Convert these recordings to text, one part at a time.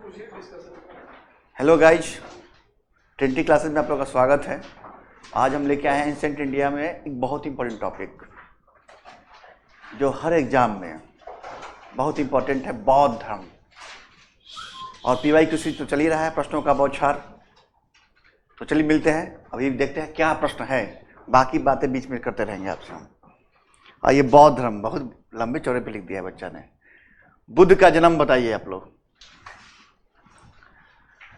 Hello guys, Trinity classes में आप लोगों का स्वागत है। आज हम लेके आए हैं एंशिएंट इंडिया में एक बहुत इंपॉर्टेंट टॉपिक जो हर एग्जाम में बहुत इंपॉर्टेंट है, बौद्ध धर्म। और पीवाई क्यू तो चल ही रहा है, प्रश्नों का बौछार। तो चलिए मिलते हैं, अभी देखते हैं क्या प्रश्न है, बाकी बातें बीच में करते रहेंगे आपसे हम। और ये बौद्ध धर्म बहुत लंबे चौड़े पे लिख दिया है बच्चा ने। बुद्ध का जन्म बताइए आप लोग।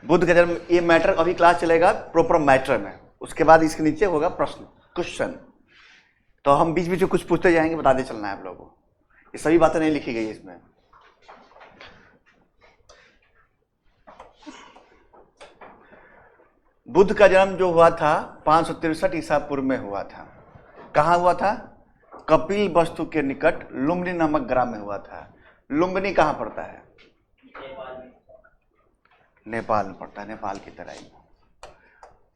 बुद्ध का जन्म, ये मैटर अभी क्लास चलेगा प्रॉपर मैटर में, उसके बाद इसके नीचे होगा प्रश्न, क्वेश्चन। तो हम बीच बीच में कुछ पूछते जाएंगे, बताते चलना है आप लोगों को। ये सभी बातें नहीं लिखी गई इसमें। बुद्ध का जन्म जो हुआ था 563 ईसा पूर्व में हुआ था। कहाँ हुआ था? कपिल वस्तु के निकट लुम्बिनी नामक ग्राम में हुआ था। लुम्बिनी कहाँ पड़ता है? नेपाल में पड़ता है, नेपाल की तरह ही।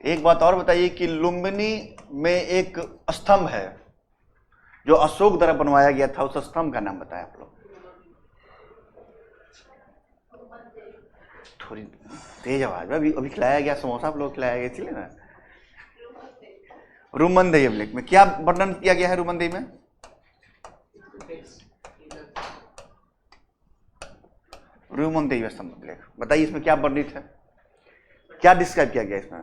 एक बात और बताइए कि लुम्बिनी में एक स्तंभ है जो अशोक द्वारा बनवाया गया था, उस स्तंभ का नाम बताएं आप लोग। थोड़ी तेज आवाज में, अभी खिलाया गया समोसा आप लोग खिलाया गया, इसलिए ना। रूमंदेही अभिलेख में क्या वर्णन किया गया है? रूमंदेही में रूमंदेही स्तंभ अभिलेख बताइए, इसमें क्या वर्णित है, क्या डिस्क्राइब किया गया इसमें?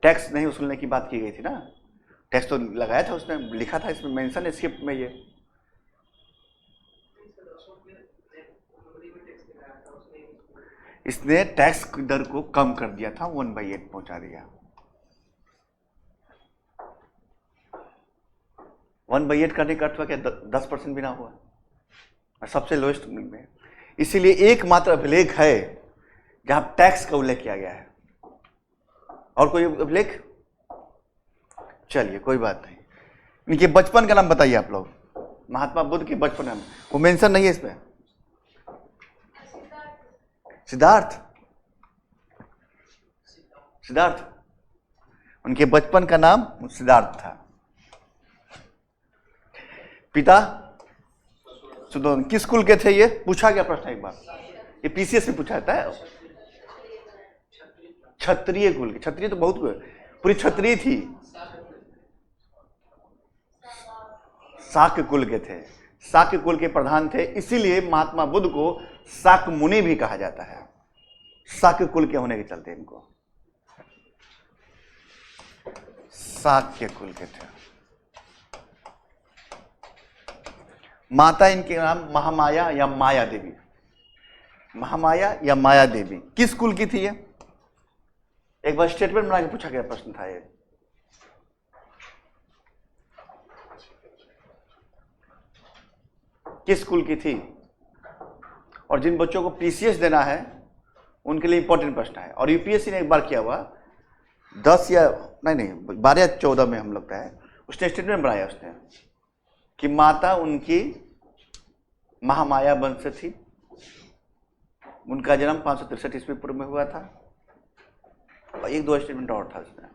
टैक्स नहीं वसूलने की बात की गई थी ना, टैक्स तो लगाया था उसने, लिखा था इसमें, मेंशन है स्क्रिप्ट में। ये इसने टैक्स दर को कम कर दिया था, 1/8 पहुंचा दिया। 1/8 करने का अर्थ हुआ क्या? 10% भी ना हुआ, सबसे लोएस्ट में। इसीलिए एकमात्र अभिलेख है जहां टैक्स का उल्लेख किया गया है। और कोई अभिलेख? चलिए कोई बात नहीं। इनके बचपन का नाम बताइए आप लोग। महात्मा बुद्ध के बचपन नाम वो मेंशन नहीं है इसमें। सिद्धार्थ, सिद्धार्थ, उनके बचपन का नाम सिद्धार्थ था। पिता सुदोधन। किस कुल के थे ये? पूछा गया प्रश्न एक बार, ये पीसीएस में पूछा था। क्षत्रिय कुल के। क्षत्रिय तो बहुत पूरी क्षत्रिय थी, शाक्य कुल के थे, शाक्य कुल के प्रधान थे। इसीलिए महात्मा बुद्ध को शाक्य मुनि भी कहा जाता है, शाक्य कुल के होने के चलते इनको शाक्य कुल के थे। माता इनके नाम महामाया या माया देवी। महामाया या माया देवी किस कुल की थी ये? एक बार स्टेटमेंट बना के पूछा गया प्रश्न था ये। किस कुल की थी? और जिन बच्चों को पीसीएस देना है उनके लिए इंपॉर्टेंट प्रश्न है। और यूपीएससी ने एक बार किया हुआ 10 या नहीं 12 या 14 में हम लगता है, उसने स्टेटमेंट बनाया उसने कि माता उनकी महामाया वंश से थी, उनका जन्म 563 ईस्वी पूर्व में हुआ था। और एक दो स्टेटमेंट और था उसमें,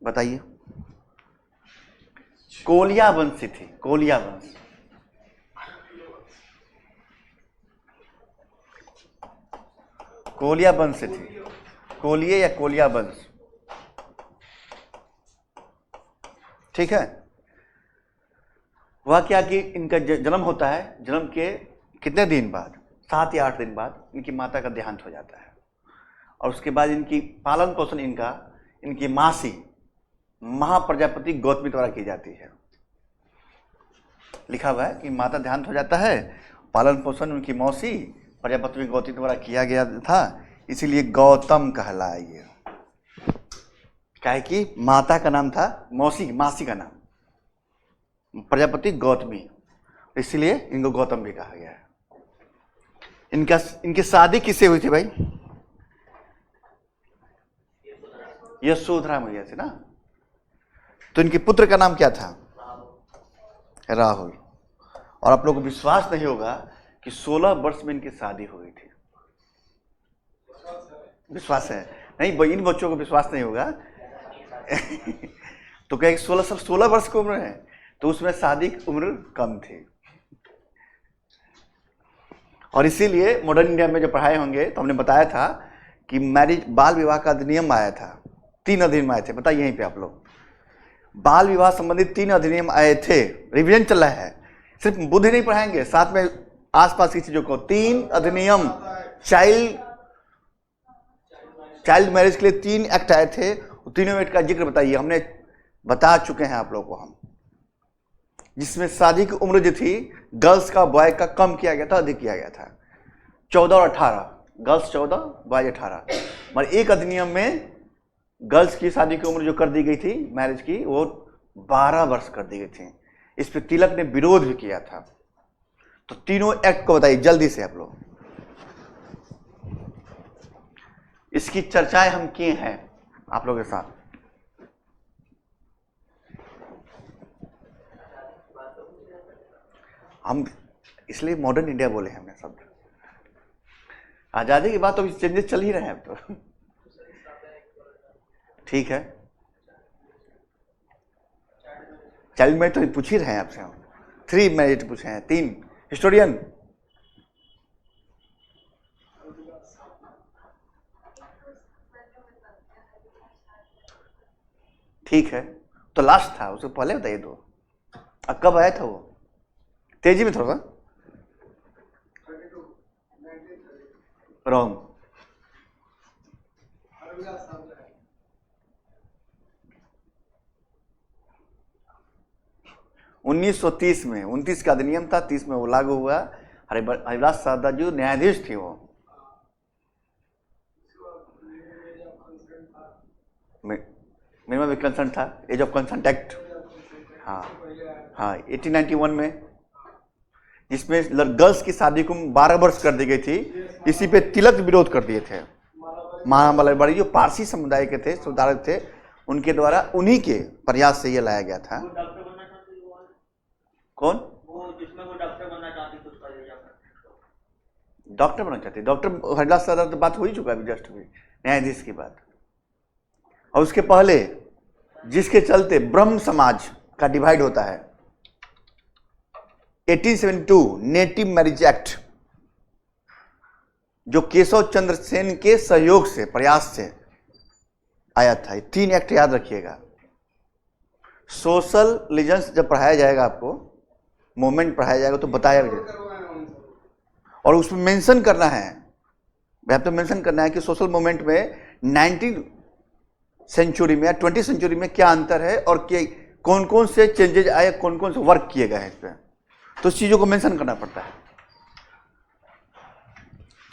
बताइए। कोलिया वंश से थी, कोलिया वंश। कोलिया वंश से थी, कोलिये या कोलिया वंश, ठीक है। हुआ क्या कि इनका जन्म होता है, जन्म के कितने दिन बाद, 7 या 8 दिन बाद इनकी माता का देहांत हो जाता है। और उसके बाद इनकी पालन पोषण इनकी मासी महाप्रजापति गौतमी द्वारा की जाती है। लिखा हुआ है कि माता देहांत हो जाता है, पालन पोषण उनकी मौसी प्रजापति गौतमी द्वारा किया गया था, इसीलिए गौतम कहलाए ये। क्या है कि माता का नाम था मासी का नाम प्रजापति गौतमी, इसलिए इनको गौतम भी कहा गया है। इनकी शादी किससे हुई थी भाई? यशोधरा मैया से ना। तो इनके पुत्र का नाम क्या था? राहुल। और आप लोगों को विश्वास नहीं होगा कि 16 वर्ष में इनकी शादी हुई थी। विश्वास है? नहीं, इन बच्चों को विश्वास नहीं होगा। तो क्या 16 वर्ष की उम्र है, तो उसमें शादी की उम्र कम थी। और इसीलिए मॉडर्न इंडिया में जब पढ़ाए होंगे तो हमने बताया था कि मैरिज बाल विवाह का अधिनियम आया था, 3 अधिनियम आए थे। बताइए यहीं पे आप लोग, बाल विवाह संबंधित 3 अधिनियम आए थे। रिवीजन चल रहा है, सिर्फ बुद्ध ही नहीं पढ़ाएंगे, साथ में आसपास की चीजों को। 3 अधिनियम चाइल्ड मैरिज के लिए 3 एक्ट आए थे। तीनों एक्ट का जिक्र बताइए, हमने बता चुके हैं आप लोगों को हम, जिसमें शादी की उम्र जो थी गर्ल्स का बॉय का कम किया गया था, अधिक किया गया था। 14 और 18, गर्ल्स 14 बॉय 18। मगर एक अधिनियम में गर्ल्स की शादी की उम्र जो कर दी गई थी मैरिज की, वो 12 वर्ष कर दी गई थी। इस पर तिलक ने विरोध भी किया था। तो तीनों एक्ट को बताइए जल्दी से आप लोग। इसकी चर्चाएं हम किए हैं आप लोगों के साथ। हम इसलिए मॉडर्न इंडिया बोले हैं हमने शब्द। आजादी की बात तो चेंजेस चल ही रहे हैं अब तो। ठीक है, चाइल्ड मैरिज तो पूछ ही रहे हैं आपसे हम। 3 मैरिज पूछे हैं, 3 हिस्टोरियन। ठीक है, तो लास्ट था, उससे पहले बताइए दो। अब कब आया था वो? तेजी में थोड़ा सा। रॉन्ग। 1930 में 29 का अधिनियम था, 30 में वो लागू हुआ। हरिदास सारदा जो न्यायाधीश थे वो। मिनिमम कंसेंट था, एज ऑफ कंसेंट एक्ट। हाँ हाँ, 1891 में, जिसमें गर्ल्स की शादी को 12 वर्ष कर दी गई थी। इसी पे तिलक विरोध कर दिए थे महामल्लबाड़ी, जो पारसी समुदाय के थे, सुधारक थे, उनके द्वारा, उन्हीं के प्रयास से ये लाया गया था। कौन? वो जिसमें वो डॉक्टर बनना चाहती थी, उसका डॉक्टर बनना चाहती। डॉक्टर हरिदास सारदा तो बात हो ही चुका है अभी जस्ट हुई, न्यायाधीश की बात। और उसके पहले जिसके चलते ब्रह्म समाज का डिवाइड होता है, 1872 नेटिव मैरिज एक्ट, जो केशव चंद्र सेन के सहयोग से, प्रयास से आया था। 3 एक्ट याद रखिएगा। सोशल रिलीजन्स जब पढ़ाया जाएगा आपको, मूवमेंट पढ़ाया जाएगा तो बताया जाएगा, और उसमें मेंशन करना है, तो मेंशन करना है कि सोशल मूवमेंट में 19th सेंचुरी में या 20th सेंचुरी में क्या अंतर है, और कौन कौन से चेंजेज आए, कौन कौन से वर्क किए गए हैं इस पर। तो इस चीजों को मेंशन करना पड़ता है।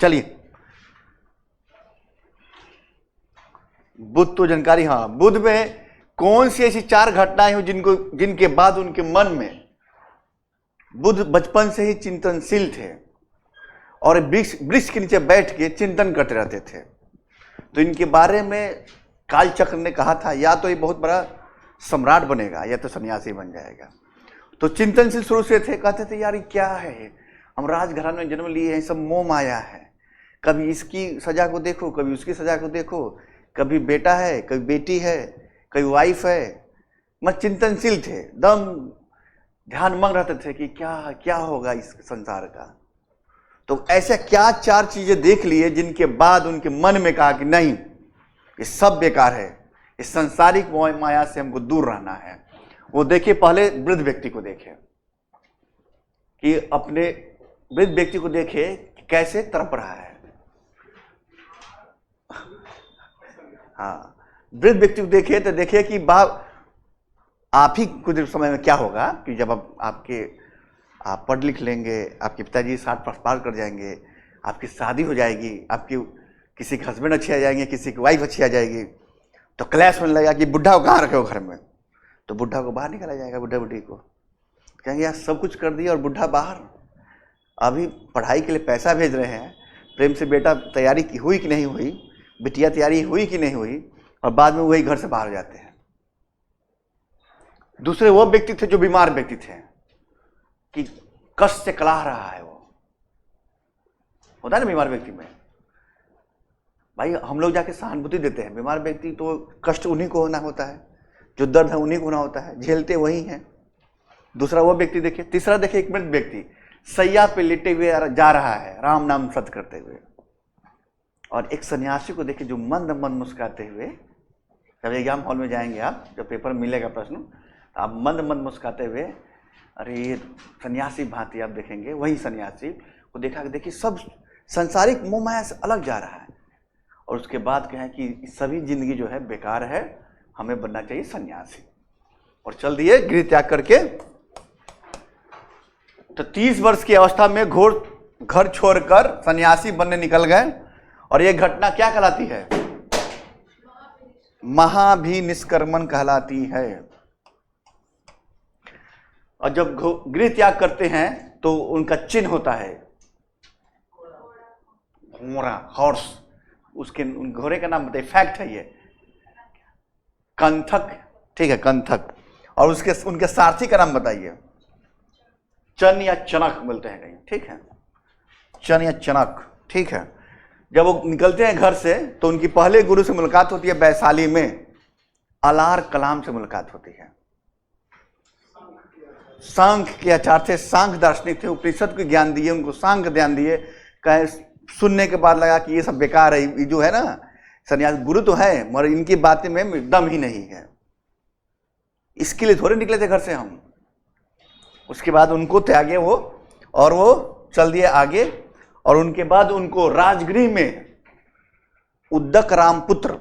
चलिए, बुद्ध तो जानकारी, हाँ, बुद्ध में कौन सी ऐसी 4 घटनाएं हुई जिनके बाद उनके मन में, बुद्ध बचपन से ही चिंतनशील थे और वृक्ष के नीचे बैठ के चिंतन करते रहते थे। तो इनके बारे में कालचक्र ने कहा था, या तो ये बहुत बड़ा सम्राट बनेगा या तो सन्यासी बन जाएगा। तो चिंतनशील शुरू से थे, कहते थे यार ये क्या है, हम राजघराने में जन्म लिए हैं, सब मोह माया है, कभी इसकी सजा को देखो, कभी उसकी सजा को देखो, कभी बेटा है, कभी बेटी है, कभी वाइफ है। मैं चिंतनशील थे, दम ध्यान मग्न रहते थे कि क्या क्या होगा इस संसार का। तो ऐसे क्या 4 चीजें देख लिए जिनके बाद उनके मन में कहा कि नहीं, ये सब बेकार है, इस सांसारिक माया से हमको दूर रहना है। वो देखिए, पहले वृद्ध व्यक्ति को देखे, कि अपने वृद्ध व्यक्ति को देखे कैसे तड़प रहा है। हाँ, वृद्ध व्यक्ति को देखे तो देखिए कि बाप, आप ही कुछ समय में क्या होगा कि जब आप पढ़ लिख लेंगे, आपके पिताजी 60 पार कर जाएंगे, आपकी शादी हो जाएगी, आपकी किसी के हस्बैंड अच्छे आ जाएंगे, किसी की वाइफ अच्छी आ जाएगी, तो क्लैश होने लगेगा कि बुढ़ा को कहाँ रखे हो घर में। तो बुढ़ा को बाहर निकाला जाएगा, बुढ़ा बुढ़ी को कहेंगे यार सब कुछ कर दिया और बुढ़ा बाहर। अभी पढ़ाई के लिए पैसा भेज रहे हैं, प्रेम से बेटा तैयारी हुई कि नहीं हुई, बिटिया तैयारी हुई कि नहीं हुई, और बाद में वही घर से बाहर जाते हैं। दूसरे वो व्यक्ति थे जो बीमार व्यक्ति थे, कि कष्ट से कलाह रहा है, वो होता है ना बीमार व्यक्ति में। भाई हम लोग जाके सहानुभूति देते हैं, बीमार व्यक्ति तो कष्ट उन्हीं को होना होता है, जो दर्द है उन्हीं को होना होता है, झेलते वही हैं। दूसरा वो व्यक्ति देखिए। तीसरा देखिए, एक मृत व्यक्ति, सैया पे लेटे हुए जा रहा है राम नाम सत करते हुए, और एक सन्यासी को देखे जो मंद मंद मुस्कुराते हुए, जब एग्जाम हॉल में जाएंगे आप, जब पेपर में मिलेगा प्रश्न, तो आप मंद मंद मुस्कुराते हुए, अरे ये सन्यासी भांति आप देखेंगे, वही सन्यासी को देखा कि देखिए सब संसारिक मोह माया से अलग जा रहा है, और उसके बाद कहें कि सभी जिंदगी जो है बेकार है, हमें बनना चाहिए सन्यासी, और चल दिए गृह त्याग करके। तो 30 वर्ष की अवस्था में घोर घर छोड़कर सन्यासी बनने निकल गए, और ये घटना क्या कहलाती है? महाभिनिष्क्रमण कहलाती है। और जब गृह त्याग करते हैं तो उनका चिन्ह होता है घोड़ा, हॉर्स, उसके घोड़े का नाम बताइए, फैक्ट है ये, कंथक, ठीक है, कंथक। और उसके उनके सारथी का नाम बताइए। चन या चनक बोलते हैं कहीं, ठीक है, चन या चनक, ठीक है। जब वो निकलते हैं घर से तो उनकी पहले गुरु से मुलाकात होती है वैशाली में, अलार कलाम से मुलाकात होती है। सांख्य के आचार्य थे, सांख्य दार्शनिक थे, उपनिषद को ज्ञान दिए, उनको सांख्य ज्ञान दिए। कहे सुनने के बाद लगा कि ये सब बेकार है, ये जो है ना सन्यास, गुरु तो है मगर इनकी बातें में दम ही नहीं है, इसके लिए थोड़े निकले थे घर से हम। उसके बाद उनको त्यागे वो, और वो चल दिए आगे, और उनके बाद उनको राजगृह में उद्दक रामपुत्र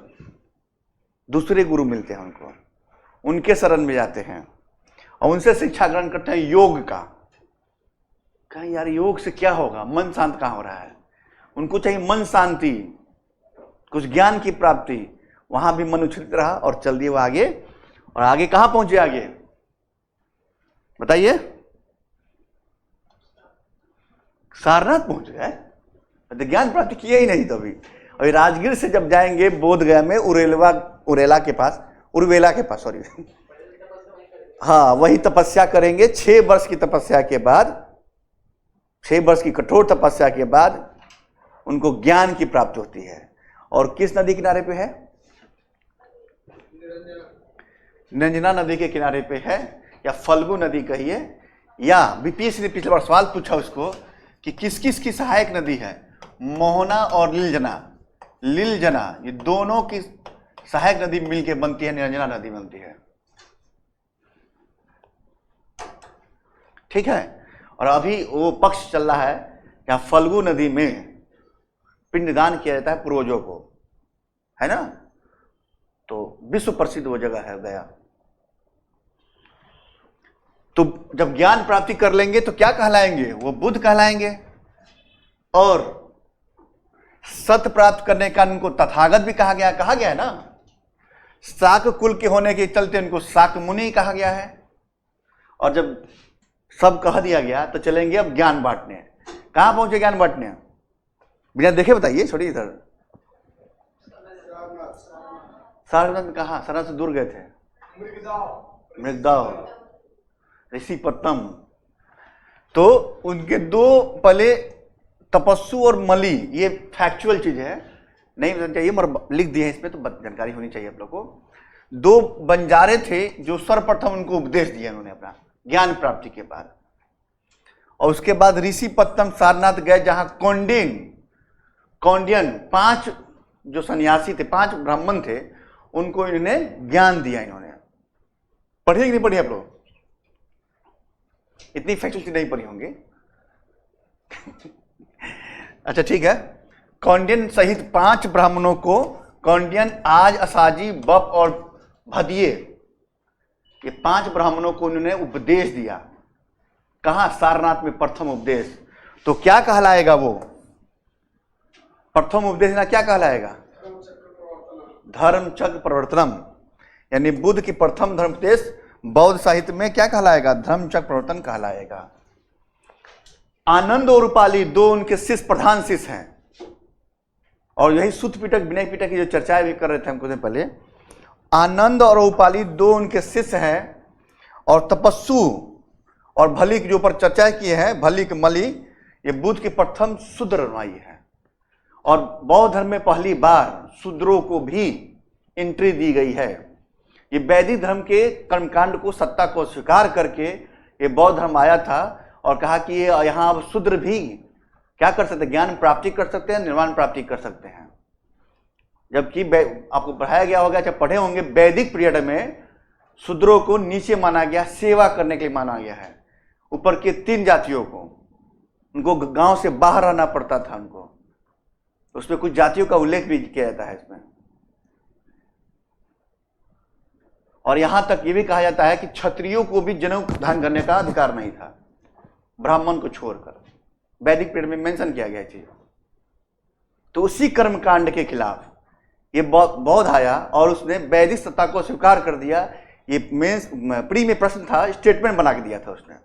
दूसरे गुरु मिलते हैं, उनको उनके शरण में जाते हैं और उनसे शिक्षा ग्रहण करते हैं योग का। कहें यार योग से क्या होगा, मन शांत कहाँ हो रहा है? उनको चाहिए मन शांति, कुछ ज्ञान की प्राप्ति। वहां भी मन उछलित रहा और चल दिए वो आगे। और आगे कहां पहुंचे? आगे बताइए, सारनाथ पहुंच गए, तो ज्ञान प्राप्ति किया ही नहीं तभी। और राजगीर से जब जाएंगे बोध गया में उरेला के पास सॉरी, हाँ वही तपस्या करेंगे। 6 वर्ष की तपस्या के बाद, 6 वर्ष की कठोर तपस्या के बाद उनको ज्ञान की प्राप्ति होती है। और किस नदी किनारे पे है? निरंजना नदी के किनारे पे है, या फल्गु नदी कहिए। या बीपीएससी ने पिछले बार सवाल पूछा उसको कि किस किस की सहायक नदी है? मोहना और लीलजना, ये दोनों की सहायक नदी मिलके बनती है, निरंजना नदी बनती है, ठीक है। और अभी वो पक्ष चल रहा है जहां फल्गु नदी में पिंडदान किया जाता है पूर्वजों को, है ना। तो विश्व प्रसिद्ध वो जगह है गया। तो जब ज्ञान प्राप्ति कर लेंगे तो क्या कहलाएंगे? वो बुद्ध कहलाएंगे। और सत्य प्राप्त करने का उनको तथागत भी कहा गया है ना। शाक कुल के होने के चलते उनको शाक मुनि कहा गया है। और जब सब कह दिया गया तो चलेंगे अब ज्ञान बांटने। कहां पहुंचे ज्ञान बांटने? बिना देखे बताइए, छोड़िए इधर। सारनाथ में कहा? सारनाथ से दूर गए थे, मृगदाव, ऋषिपत्तम। तो उनके दो पहले तपस्सु और मली, ये फैक्चुअल चीज है, नहीं बताना चाहिए मगर लिख दिए हैं इसमें, तो जानकारी होनी चाहिए आप लोग को। 2 बंजारे थे जो सर्वप्रथम उनको उपदेश दिया उन्होंने अपना ज्ञान प्राप्ति के बाद। और उसके बाद ऋषिपत्तम सारनाथ गए, जहां कौंडियन 5 जो सन्यासी थे, 5 ब्राह्मण थे, उनको इन्होंने ज्ञान दिया। इन्होंने पढ़ी कि नहीं पढ़ी आप लोग? इतनी फैक्चुअल नहीं पढ़ी होंगे। अच्छा ठीक है। कौंडियन सहित 5 ब्राह्मणों को, कौंडियन, आज, असाजी, बप और भदिये, ये 5 ब्राह्मणों को उन्होंने उपदेश दिया। कहां? सारनाथ में प्रथम उपदेश। तो क्या कहलाएगा वो प्रथम उपदेश ना? क्या कहलाएगा? धर्म चक्र प्रवर्तनम, यानी बुद्ध की प्रथम धर्म उपदेश बौद्ध साहित्य में क्या कहलाएगा? धर्म चक्र प्रवर्तन कहलाएगा। आनंद और उपाली 2 उनके शिष्य, प्रधान शिष्य हैं। और यही सुत्त पिटक विनय पिटक की जो चर्चाएं भी कर रहे थे हम कुछ दिन पहले, आनंद और उपाली 2 उनके शिष्य हैं। और तपस्सु और भली के जो ऊपर चर्चा किए हैं, भली के मली, ये बुद्ध के प्रथम शूद्र अनुयायी है। और बौद्ध धर्म में पहली बार शूद्रों को भी एंट्री दी गई है। ये वैदिक धर्म के कर्मकांड को, सत्ता को स्वीकार करके ये बौद्ध धर्म आया था। और कहा कि ये यहाँ अब शूद्र भी क्या कर सकते हैं, ज्ञान प्राप्ति कर सकते हैं, निर्वाण प्राप्ति कर सकते हैं। जबकि आपको पढ़ाया गया होगा, जब पढ़े होंगे, वैदिक पीरियड में शूद्रों को नीचे माना गया, सेवा करने के लिए माना गया है। ऊपर के 3 जातियों को, उनको गांव से बाहर रहना पड़ता था उनको। उसमें कुछ जातियों का उल्लेख भी किया जाता है इसमें। और यहां तक ये भी कहा जाता है कि क्षत्रियों को भी जनेऊ धारण करने का अधिकार नहीं था, ब्राह्मण को छोड़कर। वैदिक पीरियड में मेंशन किया गया चीज। तो उसी कर्मकांड के खिलाफ ये बौद्ध आया और उसने वैदिक सत्ता को स्वीकार कर दिया। ये मेंस प्री में प्रश्न था, स्टेटमेंट बना के दिया था उसने,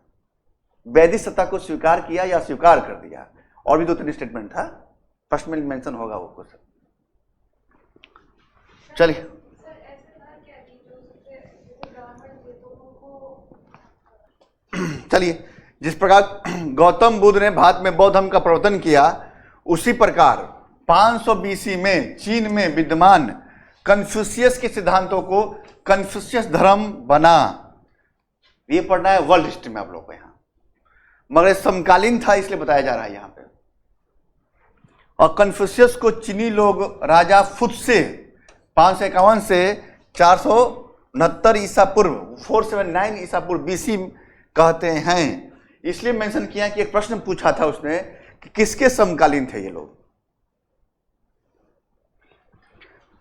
वैदिक सत्ता को स्वीकार किया या स्वीकार कर दिया। और भी 2-3 स्टेटमेंट था, प्रश्न में मेंशन होगा वो कुछ। चलिए चलिए, जिस प्रकार गौतम बुद्ध ने भारत में बौद्ध धर्म का प्रवर्तन किया, उसी प्रकार 500 BC में चीन में विद्यमान कन्फ्यूशियस के सिद्धांतों को कन्फ्यूशियस धर्म बना। ये पढ़ना है वर्ल्ड हिस्ट्री में आप लोग को यहाँ, मगर समकालीन था इसलिए बताया जा रहा है यहाँ पे। और कन्फ्यूशियस को चीनी लोग राजा फुत्से 551 से 469 ईसा पूर्व 479 ईसा पूर्व BC कहते हैं। इसलिए मेंशन किया कि एक प्रश्न पूछा था उसने कि किसके समकालीन थे ये लोग।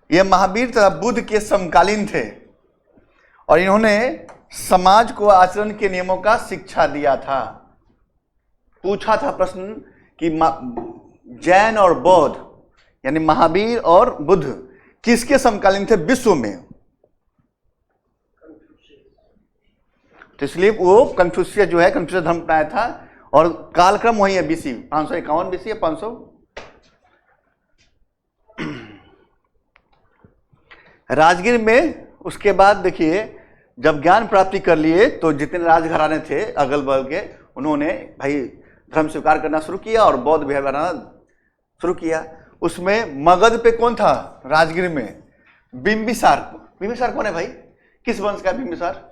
ये महावीर तथा बुद्ध के समकालीन थे और इन्होंने समाज को आचरण के नियमों का शिक्षा दिया था। पूछा था प्रश्न कि जैन और बौद्ध यानी महावीर और बुद्ध किसके समकालीन थे विश्व में। तो इसलिए वो कन्फ्यूशियस जो है, कन्फ्यूशियस धर्म अपनाया था और कालक्रम वही है BC 551 BC या 500। राजगीर में उसके बाद देखिए, जब ज्ञान प्राप्ति कर लिए तो जितने राजघराने थे अगल बगल के, उन्होंने भाई धर्म स्वीकार करना शुरू किया और बौद्ध विहार बनाना शुरू किया। उसमें मगध पे कौन था राजगीर में? बिंबिसार। बिंबिसार कौन है भाई? किस वंश का बिंबिसार?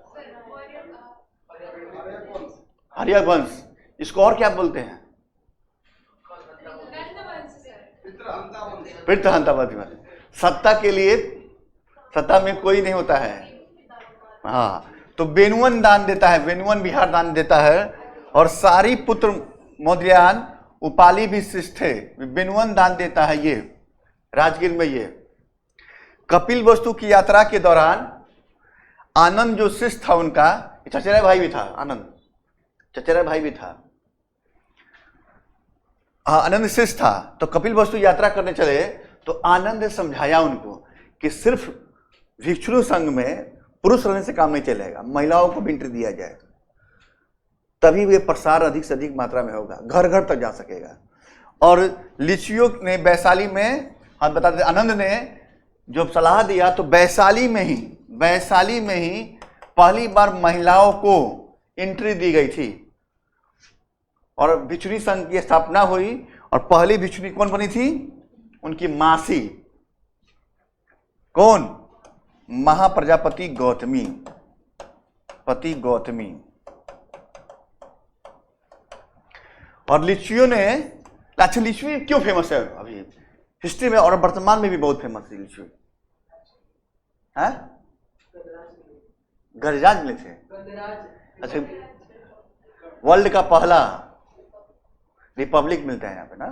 आर्य वंश। इसको और क्या बोलते हैं? पृथ्वहंता वंश। सत्ता के लिए, सत्ता में कोई नहीं होता है। हाँ, तो बेनुवन दान देता है, बेनुवन विहार दान देता है। और सारी पुत्र मौर्यान उपाली भी शिष्ट थे, बेनुवन दान देता है ये राजगीर में। ये कपिल वस्तु की यात्रा के दौरान आनंद जो शिष्ट था उनका, चचेरा भाई भी था, आनंद चचेरा भाई भी था, हाँ आनंद शिष्ट था। तो कपिल वस्तु यात्रा करने चले तो आनंद ने समझाया उनको कि सिर्फ भिक्षु संघ में पुरुष रहने से काम नहीं चलेगा, महिलाओं को भी एंट्री दिया जाए, तभी वे प्रसार अधिक से अधिक मात्रा में होगा, घर घर तक जा सकेगा। और लिचियों ने वैशाली में, हम बताते आनंद ने जो सलाह दिया, तो वैशाली में ही पहली बार महिलाओं को एंट्री दी गई थी और भिक्षुणी संघ की स्थापना हुई। और पहली भिक्षुणी कौन बनी थी? उनकी मासी। कौन? महाप्रजापति गौतमी, पति गौतमी। और लिचियों ने, अच्छा लिची क्यों फेमस है अभी हिस्ट्री में और वर्तमान में भी बहुत फेमस है लिची? है गजराज में थे। अच्छा, वर्ल्ड का पहला रिपब्लिक मिलता है यहाँ पे ना।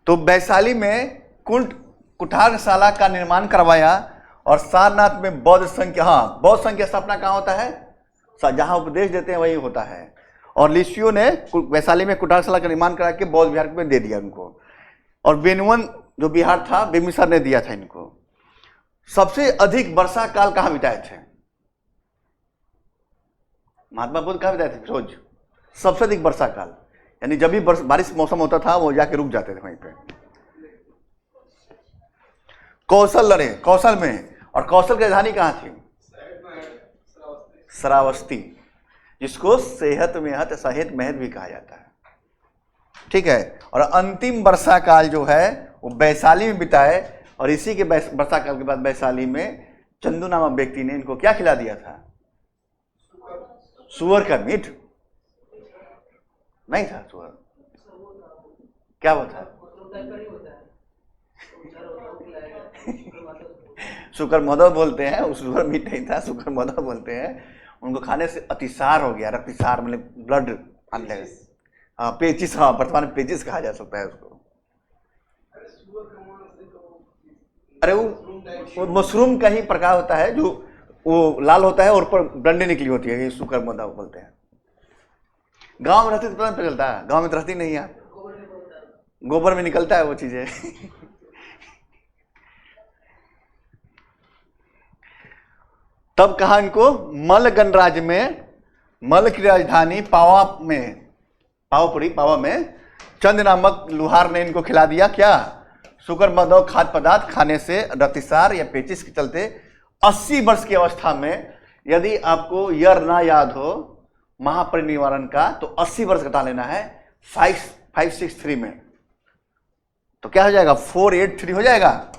तो वैशाली में कुठारशाला का निर्माण करवाया और सारनाथ में बौद्ध संघ, हाँ बौद्ध संघ की स्थापना कहाँ होता है? जहां उपदेश देते हैं वही होता है। और लिचियों ने वैशाली में कुठारशाला का निर्माण करा के बौद्ध विहार में दे दिया उनको। और बेनुवन जो बिहार था बिंबिसार ने दिया था इनको। सबसे अधिक वर्षा काल कहाँ बिताए थे महात्मा बुद्ध? कहाँ बिताए थे? रोज सबसे अधिक वर्षा काल, यानी जब भी बारिश मौसम होता था वो जाके रुक जाते थे वहीं पे। कौशल लड़े, कौशल में। और कौशल की राजधानी कहाँ थी? श्रावस्ती, जिसको सेहत मेहत सहेत महत भी कहा जाता है। ठीक है। और अंतिम वर्षा काल जो है वो वैशाली में बिताए। और इसी के वर्षा काल के बाद वैशाली में चंदू नामक व्यक्ति ने इनको क्या खिला दिया था? सुअर का मीट। नहीं था सुअर, क्या होता है? शुक्र मदर बोलते हैं, उस सुअर मीट नहीं था, शुक्र मदर बोलते हैं। उनको खाने से अतिसार हो गया, रक्तिसार मतलब ब्लड आने लगा। हाँ पेचिस, हाँ वर्तमान में पेचिस कहा जा सकता है उसको। अरे वो मशरूम का ही प्रकार होता है जो वो लाल होता है और ऊपर डंडे निकली होती है, ये शुक्र मदर बोलते हैं। गांव में रहती तो पता नहीं चलता, गांव में तो रहती नहीं है, गोबर में निकलता है वो चीजें। तब कहा इनको मल गणराज्य में, मल की राजधानी पावा में चंद नामक लुहार ने इनको खिला दिया क्या? शुक्र मदर खाद्य पदार्थ खाने से रक्तिसार या पेचिस के चलते 80 वर्ष की अवस्था में, यदि आपको ईयर ना याद हो महापरिनिर्वाण का, तो 80 वर्ष घटा लेना है 563 में, तो क्या हो जाएगा? 483 हो जाएगा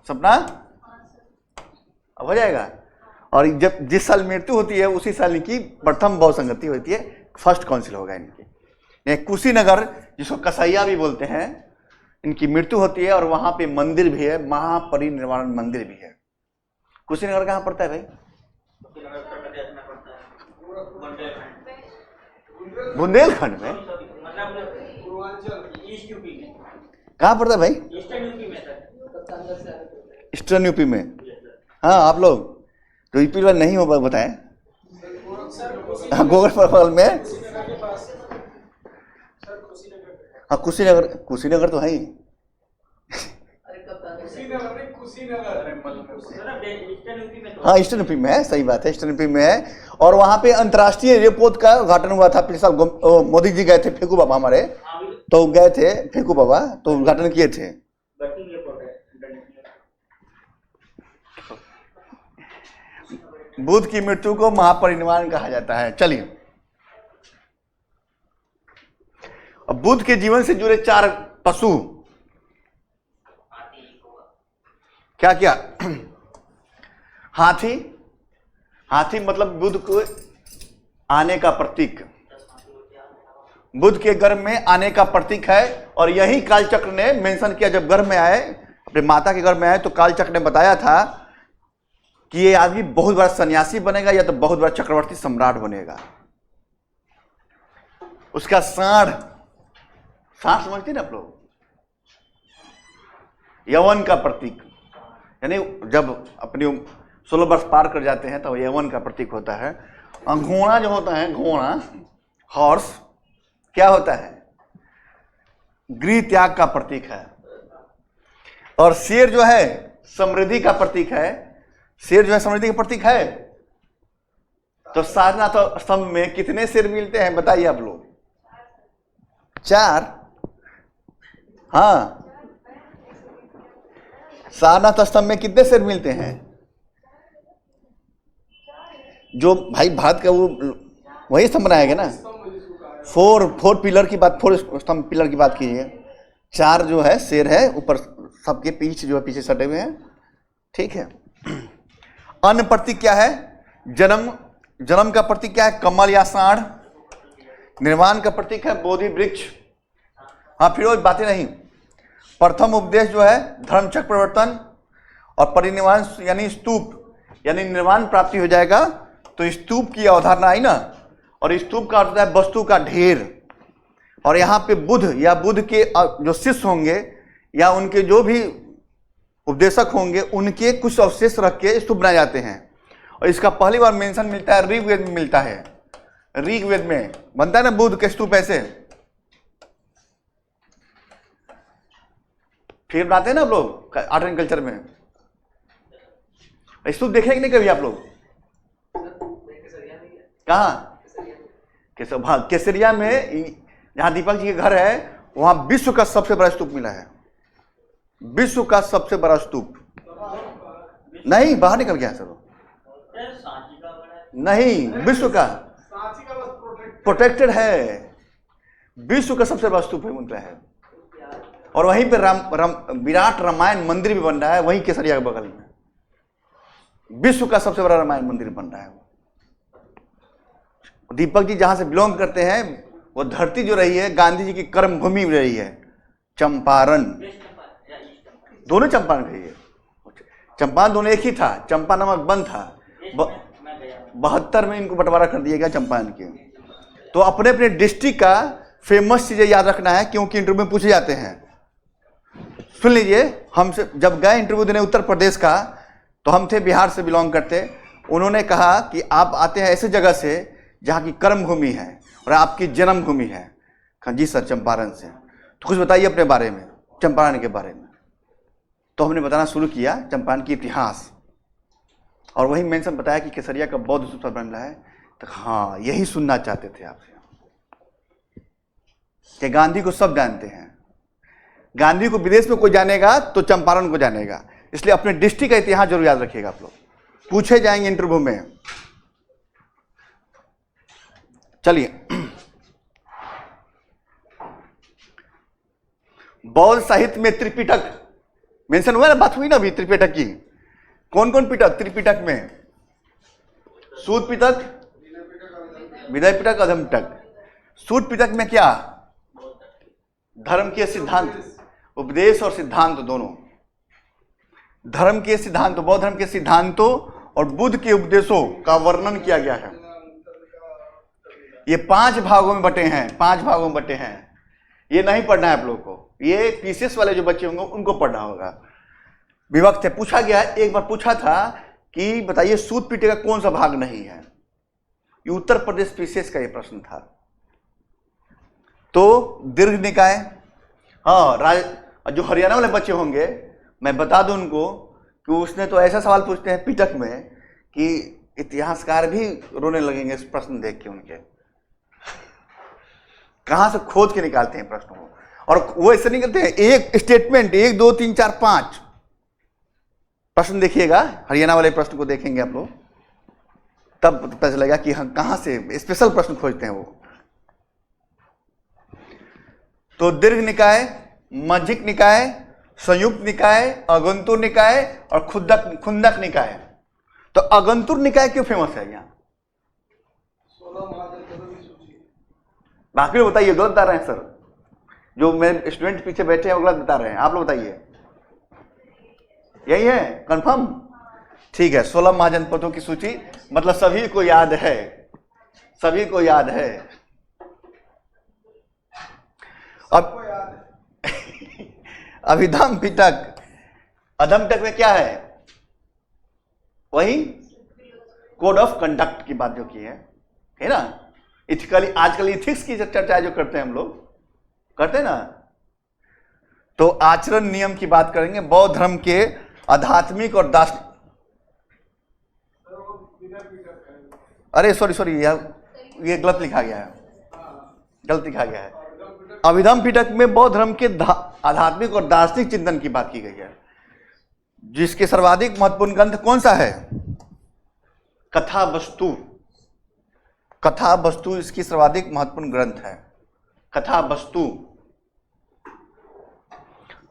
सपना, अब हो जाएगा। और जब जिस साल मृत्यु होती है उसी साल इनकी प्रथम बहुसंगति होती है, फर्स्ट काउंसिल होगा इनकी। कुशीनगर जिसको कसैया भी बोलते हैं, इनकी मृत्यु होती है और वहां पे मंदिर भी है, महापरिनिर्वाण मंदिर भी है। कुशीनगर कहाँ पड़ता है भाई? बुंदेलखंड में। कहाँ पड़ता है भाई? ईस्टर्न यूपी में। हाँ आप लोग तो यूपी वाले नहीं हो बताएं। हाँ गोरखपुर में। हाँ कुशीनगर तो है ही। हाँ ईस्टर्न यूपी में है, सही बात है, ईस्टर्न यूपी में है। और वहां पे अंतर्राष्ट्रीय रेलपोत का उद्घाटन हुआ था पिछले साल। मोदी जी गए थे, फेंकू बाबा हमारे तो गए थे, फेंकू बाबा तो उद्घाटन किए थे। बुद्ध की मृत्यु को महापरिनिर्वाण कहा जाता है। चलिए, अब बुद्ध के जीवन से जुड़े 4 पशु क्या क्या? हाथी, हाथी मतलब बुद्ध को आने का प्रतीक, बुद्ध के गर्भ में आने का प्रतीक है। और यही कालचक्र ने मेंशन किया, जब गर्भ में आए, अपने माता के गर्भ में आए, तो कालचक्र ने बताया था कि ये आदमी बहुत बड़ा सन्यासी बनेगा या तो बहुत बड़ा चक्रवर्ती सम्राट बनेगा। उसका साढ़ समझते ना आप लोग, यौवन का प्रतीक, यानी जब अपनी 16 वर्ष पार कर जाते हैं तो यौवन का प्रतीक होता है। घोड़ा जो होता है, घोड़ा हॉर्स क्या होता है? गृह त्याग का प्रतीक है। और शेर जो है समृद्धि का प्रतीक है। शेर जो है समृद्धि का प्रतीक है। तो सारनाथ स्तंभ में कितने शेर मिलते हैं बताइए आप लोग? 4। हाँ, सारनाथ स्तंभ में कितने शेर मिलते हैं? जो भाई भारत का वो वही स्तंभ बनाया गया ना, 4 पिलर की बात, 4 स्तंभ पिलर की बात कीजिए। 4 जो है शेर है, ऊपर सबके पीछे जो है पीछे सटे हुए हैं, ठीक है। अन्न प्रतीक क्या है? जन्म का प्रतीक क्या है? कमल या साढ़। निर्वाण का प्रतीक है बोधि वृक्ष। हाँ फिर वो बातें नहीं। प्रथम उपदेश जो है धर्मचक्र प्रवर्तन। और परिनिर्वाण यानी स्तूप, यानी निर्वाण प्राप्ति हो जाएगा तो स्तूप की अवधारणा आई ना। और स्तूप का अर्थ है वस्तु का ढेर। और यहाँ पे बुद्ध या बुद्ध के जो शिष्य होंगे या उनके जो भी उपदेशक होंगे, उनके कुछ अवशेष रख के स्तूप बनाए जाते हैं। और इसका पहली बार मेंशन मिलता है ऋग्वेद में, मिलता है ऋग्वेद में बनता है ना बुद्ध के स्तूप ऐसे। फिर बनाते हैं ना आप लोग आर्ट एंड कल्चर में। स्तूप देखे कि नहीं कभी आप लोग? कहाँ? केसरिया में, जहां दीपक जी के घर है, वहां विश्व का सबसे बड़ा स्तूप मिला है। विश्व का सबसे बड़ा स्तूप। नहीं, बाहर निकल गया सर, नहीं विश्व का प्रोटेक्टेड है। विश्व का सबसे बड़ा स्तूप है है। और वहीं पे विराट रामायण मंदिर भी बन रहा है, वहीं केसरिया के बगल में विश्व का सबसे बड़ा रामायण मंदिर बन रहा है। दीपक जी जहां से बिलोंग करते हैं, वो धरती जो रही है गांधी जी की कर्म भूमि रही है, चंपारण। दोनों चंपारण रही है, चंपारण दोनों एक ही था, चंपा नामक वन था। 72 में इनको बंटवारा कर दिया गया चंपारण के। तो अपने अपने डिस्ट्रिक्ट का फेमस चीजें याद रखना है, क्योंकि इंटरव्यू में पूछे जाते हैं। सुन लीजिए, हमसे जब गए इंटरव्यू देने उत्तर प्रदेश का, तो हम थे बिहार से बिलोंग करते। उन्होंने कहा कि आप आते हैं ऐसे जगह से जहाँ की कर्म भूमि है और आपकी जन्मभूमि है। कहा जी सर, चंपारण से। तो कुछ बताइए अपने बारे में, चंपारण के बारे में। तो हमने बताना शुरू किया चंपारण की इतिहास, और वही मेंशन बताया कि केसरिया का बौद्ध स्तूप बन रहा है। तो हाँ, यही सुनना चाहते थे आपसे कि गांधी को सब जानते हैं। गांधी को विदेश में कोई जानेगा तो चंपारण को जानेगा, इसलिए अपने डिस्ट्रिक्ट का इतिहास जरूर याद रखिएगा आप लोग, पूछे जाएंगे इंटरव्यू में। चलिए, बौद्ध साहित्य में त्रिपिटक मेंशन हुआ ना, बात हुई ना अभी त्रिपिटक की। कौन कौन पिटक त्रिपिटक में? सूत पिटक, विनय पिटक, अधम पिटक। सूत पिटक में क्या? धर्म के सिद्धांत, उपदेश और सिद्धांत दोनों। धर्म के सिद्धांत, बौद्ध धर्म के सिद्धांतों और बुद्ध के उपदेशों का वर्णन किया गया है। ये 5 भागों में बटे हैं, 5 भागों में बटे हैं। ये नहीं पढ़ना है आप लोगों को, ये पीसीएस वाले जो बच्चे होंगे उनको पढ़ना होगा। विभक्त है। पूछा गया, एक बार पूछा था कि बताइए सूत पिटक का कौन सा भाग नहीं है। ये उत्तर प्रदेश पीसीएस का ये प्रश्न था। तो दीर्घ निकाय, हाँ, जो हरियाणा वाले बच्चे होंगे मैं बता दूं उनको कि उसने तो ऐसा सवाल पूछते हैं पिटक में कि इतिहासकार भी रोने लगेंगे इस प्रश्न देख के। उनके कहां से खोज के निकालते हैं प्रश्नों को, और वो ऐसे नहीं करते हैं एक स्टेटमेंट 1 2 3 4 5 प्रश्न। देखिएगा हरियाणा वाले प्रश्न को देखेंगे आप लोग, तब पता चलेगा कि हम कहां से स्पेशल प्रश्न खोजते हैं वो। तो दीर्घ निकाय, मध्यिक निकाय, संयुक्त निकाय, अगंतुर निकाय और खुंदक निकाय। तो अगंतुर निकाय क्यों फेमस है यहाँ? बाकी लोग बताइए, गलत बता रहे हैं सर। जो मेरे स्टूडेंट पीछे बैठे हैं वो गलत बता रहे हैं, आप लोग बताइए। यही है कंफर्म? ठीक है। 16 महाजनपदों की सूची, मतलब सभी को याद है, सभी को याद है। अब अभिधम पिटक, अधम पिटक में क्या है? वही कोड ऑफ कंडक्ट की बात जो की है ना। इथिकली, आजकल इथिक्स की चर्चा जो करते हैं हम लोग, करते हैं ना। तो आचरण नियम की बात करेंगे। बौद्ध धर्म के आध्यात्मिक और दार्शनिक, अरे सॉरी यार, ये गलत लिखा गया है, गलत लिखा गया है। अभिधम पिटक में बौद्ध धर्म के आध्यात्मिक और दार्शनिक चिंतन की बात की गई है, जिसके सर्वाधिक महत्वपूर्ण ग्रंथ कौन सा है? कथा वस्तु। कथा वस्तु इसकी सर्वाधिक महत्वपूर्ण ग्रंथ है, कथा वस्तु।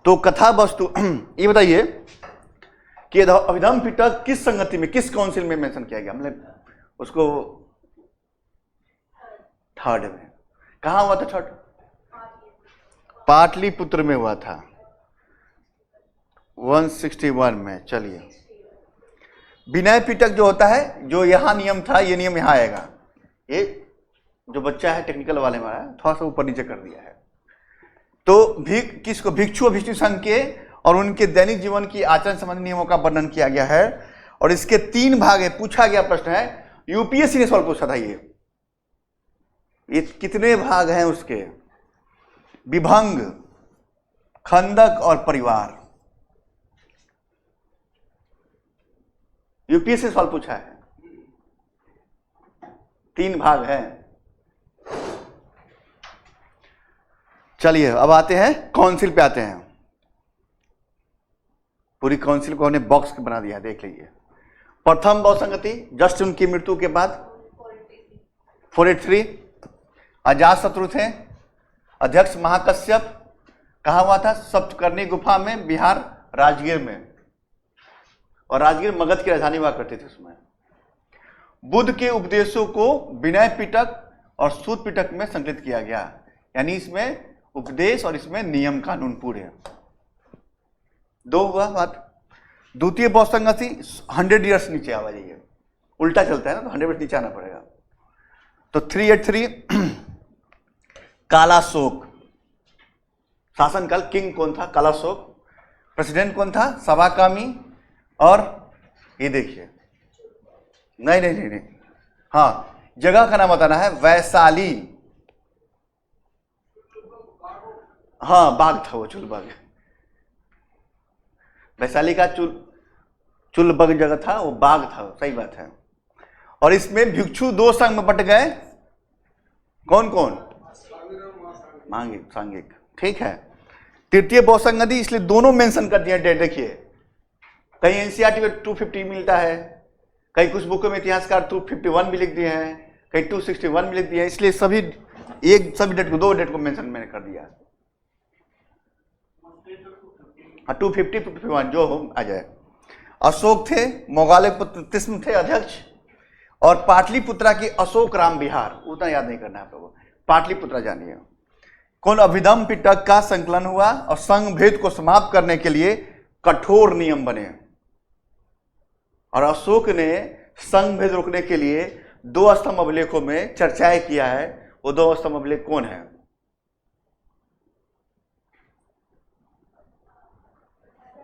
तो कथा वस्तु ये बताइए कि अभिधम पिटक किस संगति में, किस काउंसिल में मेंशन किया गया? मतलब उसको थर्ड में। कहां हुआ था थर्ड? पाटलिपुत्र में हुआ था 161 में। चलिए, विनय पिटक जो होता है, जो यहां नियम था, ये नियम यहां आएगा। ये जो बच्चा है टेक्निकल वाले में थोड़ा सा ऊपर नीचे कर दिया है। तो किसको? भिक्षु और भिक्षु संघ के और उनके दैनिक जीवन की आचरण संबंधी नियमों का वर्णन किया गया है। और इसके 3 भाग है। पूछा गया प्रश्न है, यूपीएससी ने सवाल पूछा था। ये कितने भाग हैं उसके? विभंग, खंदक और परिवार। यूपीएससी से सवाल पूछा है, 3 भाग हैं। चलिए अब आते हैं काउंसिल पे, आते हैं। पूरी काउंसिल को हमने बॉक्स बना दिया, देख लीजिए। प्रथम बौद्ध संगति जस्ट उनकी मृत्यु के बाद 483। अजातशत्रु थे, अध्यक्ष महाकश्यप। कहा हुआ था? सप्तकर्णी गुफा में, बिहार, राजगीर में। और राजगीर मगध की राजधानी हुआ करती थी उसमें। बुद्ध के उपदेशों को विनय पिटक और सूत पिटक में संकलित किया गया। यानी इसमें उपदेश और इसमें नियम कानून पूरे। दो हुआ बात। द्वितीय बहुसंगति 100 ईयर्स नीचे आ जाइए, उल्टा चलता है ना, तो 100 ईयर्स नीचे आना पड़ेगा। तो 383 कालाशोक, शासनकाल, किंग कौन था? कालाशोक। प्रेसिडेंट कौन था? सभाकामी। और ये देखिए, नहीं नहीं नहीं नहीं, हाँ, जगह का नाम बताना है, वैशाली। हाँ, बाघ था वो, चुलबाग। वैशाली का चुलबग जगह था, वो बाघ था, सही बात है। और इसमें भिक्षु 2 संघ में बट गए, कौन कौन? मांगिक, सांगिक, ठीक है। तृतीय बहुसंगति, इसलिए दोनों मेंशन कर दिए डेट। देखिए, कहीं एनसीईआरटी में 250 मिलता है, कहीं कुछ बुकों में इतिहासकार 251 भी लिख दिए हैं, कहीं 261 भी लिख दिए हैं, इसलिए सभी डेट को, 2 डेट को मेंशन मैंने कर दिया। 250 251 जो हो आ जाए। अशोक थे, मोगाले पुत्र तिस्म थे अध्यक्ष, और पाटलिपुत्रा की अशोक राम विहार, उतना याद नहीं करना है आप लोगों को, पाटलिपुत्रा जानिए। कौन? अभिधम पिटक का संकलन हुआ और संघ भेद को समाप्त करने के लिए कठोर नियम बने। और अशोक ने संघ भेद रोकने के लिए 2 स्तंभ अभिलेखों में चर्चाएं किया है। वो 2 स्तंभ अभिलेख कौन है?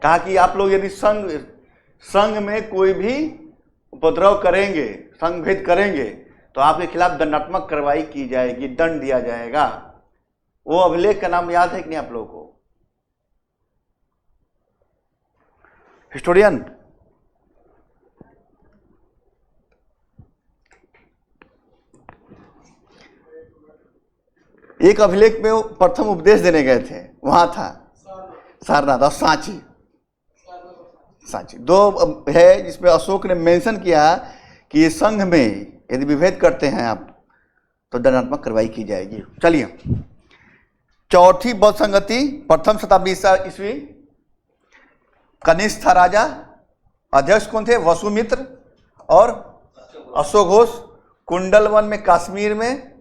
कहा कि आप लोग यदि संघ में कोई भी उपद्रव करेंगे, संघ भेद करेंगे, तो आपके खिलाफ दंडात्मक कार्रवाई की जाएगी, दंड दिया जाएगा। वो अभिलेख का नाम याद है कि नहीं आप लोगों को? हिस्टोरियन? एक अभिलेख में वो प्रथम उपदेश देने गए थे, वहां था सारनाथ और सांची। 2 है जिसमें अशोक ने मेंशन किया कि ये संघ में यदि विभेद करते हैं आप तो दंडात्मक कार्रवाई की जाएगी। चलिए, चौथी बौद्ध संगति, प्रथम शताब्दी ईस्वी, कनिष्ठ था राजा, अध्यक्ष कौन थे? वसुमित्र और अशोक घोष। कुंडल वन में, कश्मीर में,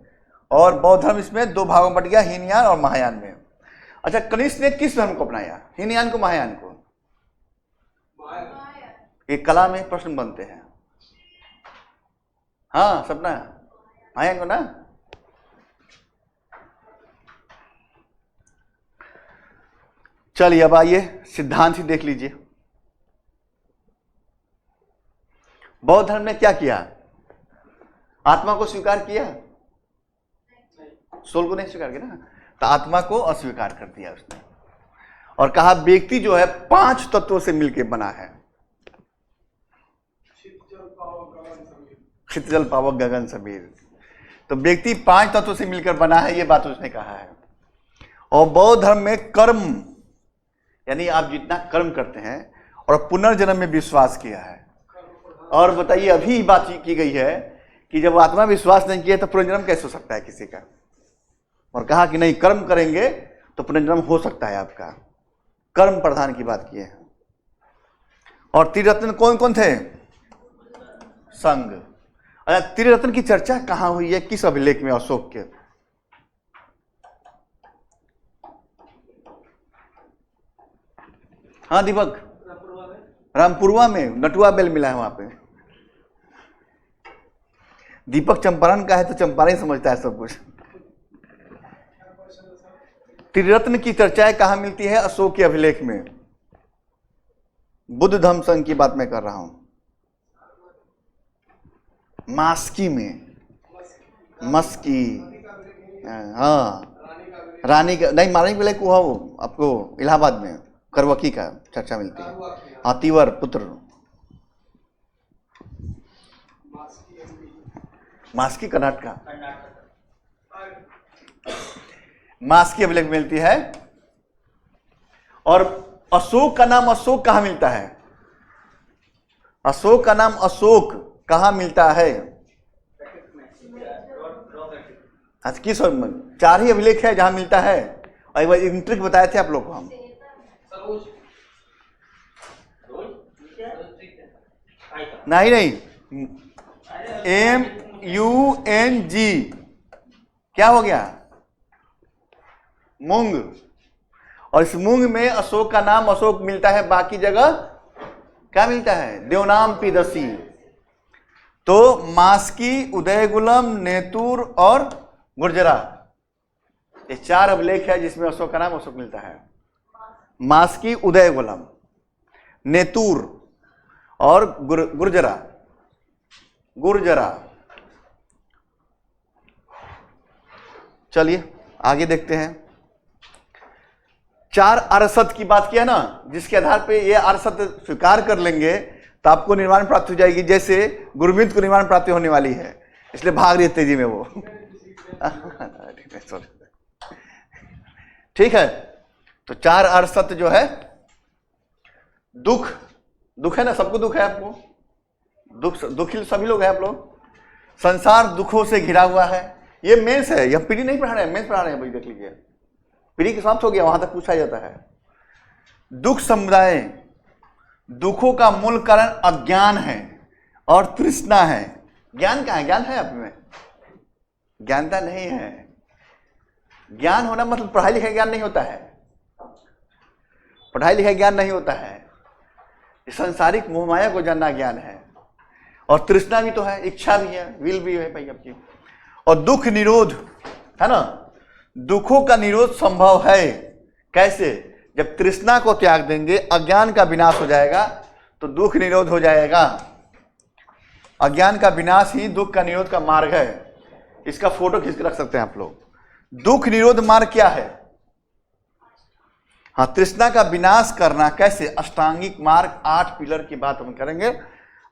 और बौद्ध धर्म इसमें 2 भागों में बट गया, हीनयान और महायान में। अच्छा, कनिष्ठ ने किस धर्म को अपनाया? हीनयान को, महायान को? ये कला में प्रश्न बनते हैं। हाँ सपना, महायान को ना। चलिए अब आइए सिद्धांत ही देख लीजिए। बौद्ध धर्म ने क्या किया? आत्मा को स्वीकार किया, सोल को नहीं स्वीकार किया ना, तो आत्मा को अस्वीकार कर दिया उसने, और कहा व्यक्ति जो है 5 तत्वों से मिलकर बना है। क्षित जल पावक गगन समीर, तो व्यक्ति 5 तत्वों से मिलकर बना है, ये बात उसने कहा है। और बौद्ध धर्म में कर्म, यानी आप जितना कर्म करते हैं, और पुनर्जन्म में विश्वास किया है। और बताइए, अभी बात की गई है कि जब आत्मा विश्वास नहीं किया तो पुनर्जन्म कैसे हो सकता है किसी का? और कहा कि नहीं, कर्म करेंगे तो पुनर्जन्म हो सकता है आपका। कर्म प्रधान की बात की है। और त्रिरत्न कौन कौन थे? संघ। अच्छा, त्रिरत्न की चर्चा कहां हुई है, किस अभिलेख में? अशोक के। हाँ दीपक, रामपुरवा में नटुआ बेल मिला है वहां पे। दीपक चंपारण का है तो चंपारण समझता है सब कुछ। त्रिरत्न की चर्चाएं कहां मिलती है? अशोक के अभिलेख में। बुद्ध धम्म संघ की बात मैं कर रहा हूं। मास्की में, मस्की, हाँ, रानी का नहीं, रानी विलय को वो आपको इलाहाबाद में करवकी का चर्चा मिलती है। हाँ, तीवर पुत्र, मास्की कर्नाटका, मास्की अभिलेख मिलती है। और अशोक का नाम अशोक कहां मिलता है? अशोक का नाम अशोक कहां मिलता है? आज किस 4 ही अभिलेख है जहां मिलता है। और एक बार इंट्रिक बताए थे आप लोग को हम। नहीं नहीं, MUNG क्या हो गया? मूंग। और इस मूंग में अशोक का नाम अशोक मिलता है, बाकी जगह क्या मिलता है? देवनाम पीदसी। तो मास्की, उदयगुलम, नेतुर और गुर्जरा, ये 4 अभिलेख है जिसमें अशोक का नाम अशोक मिलता है। मास्की, उदयगुलम, नेतुर और गुर्जरा। चलिए आगे देखते हैं। 4 अरसत की बात किया ना, जिसके आधार पे ये अरसत स्वीकार कर लेंगे तो आपको निर्वाण प्राप्ति हो जाएगी, जैसे गुरमीत को निर्वाण प्राप्ति होने वाली है, इसलिए भाग रही है तेजी में वो। ठीक है, तो 4 अरसत जो है, दुख है ना, सबको दुख है, आपको दुखी सभी लोग हैं आप लोग। संसार दुखों से घिरा हुआ है, ये मेंस है, यह पीढ़ी नहीं पढ़ा रहे हैं, मेंस पढ़ा रहे हैं भाई, देख लीजिए, पीढ़ी के समाप्त हो गया, वहां तक पूछा जाता है। दुख समुदाय, दुखों का मूल कारण अज्ञान है और तृष्णा है। ज्ञान कहाँ है? ज्ञान है आप में? ज्ञानता नहीं है। ज्ञान होना मतलब पढ़ाई लिखाई ज्ञान नहीं होता है, पढ़ाई लिखाई ज्ञान नहीं होता है, संसारिक मोह माया को जानना ज्ञान है। और तृष्णा भी तो है, इच्छा भी है, विल भी है भाई आपकी। और दुख निरोध है ना, दुखों का निरोध संभव है। कैसे? जब तृष्णा को त्याग देंगे, अज्ञान का विनाश हो जाएगा, तो दुख निरोध हो जाएगा। अज्ञान का विनाश ही दुख का निरोध का मार्ग है। इसका फोटो खींच के रख सकते हैं आप लोग। दुख निरोध मार्ग क्या है? हाँ, तृष्णा का विनाश करना कैसे? अष्टांगिक मार्ग, 8 पिलर की बात हम करेंगे,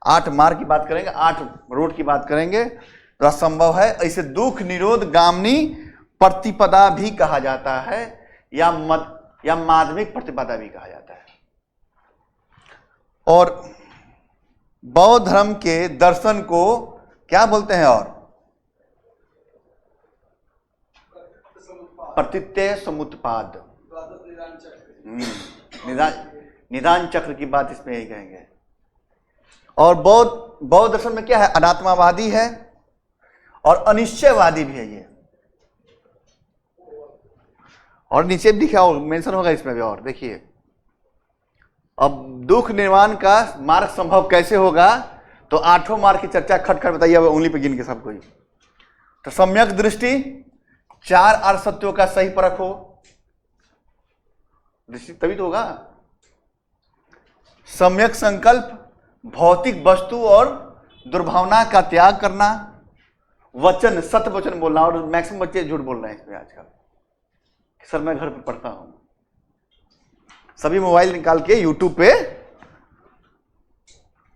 8 मार्ग की बात करेंगे, 8 रोड की बात करेंगे, तो असंभव है। ऐसे दुख निरोध गामिनी प्रतिपदा भी कहा जाता है, या माध्यमिक प्रतिपदा भी कहा जाता है। और बौद्ध धर्म के दर्शन को क्या बोलते हैं? और प्रतित्यय समुत्पाद, निदान चक्र की बात इसमें यही कहेंगे। और बौद्ध दर्शन में क्या है? अनात्मावादी है और अनिश्चयवादी भी है ये। और नीचे भी लिखा होगा, मेंशन होगा इसमें भी। और देखिए, अब दुख निर्वाण का मार्ग संभव कैसे होगा, तो 8 मार्ग की चर्चा खटखट बताइए अब उंगली पे गिन के सबको। तो सम्यक दृष्टि, 4 अरसत्यों का सही परख हो, दृष्टि तभी तो होगा। सम्यक संकल्प, भौतिक वस्तु और दुर्भावना का त्याग करना, वचन, सत्य वचन बोलना। और मैक्सिमम बच्चे झूठ बोल रहे हैं इसमें आजकल। सर मैं घर पे पढ़ता हूं, सभी मोबाइल निकाल के यूट्यूब पे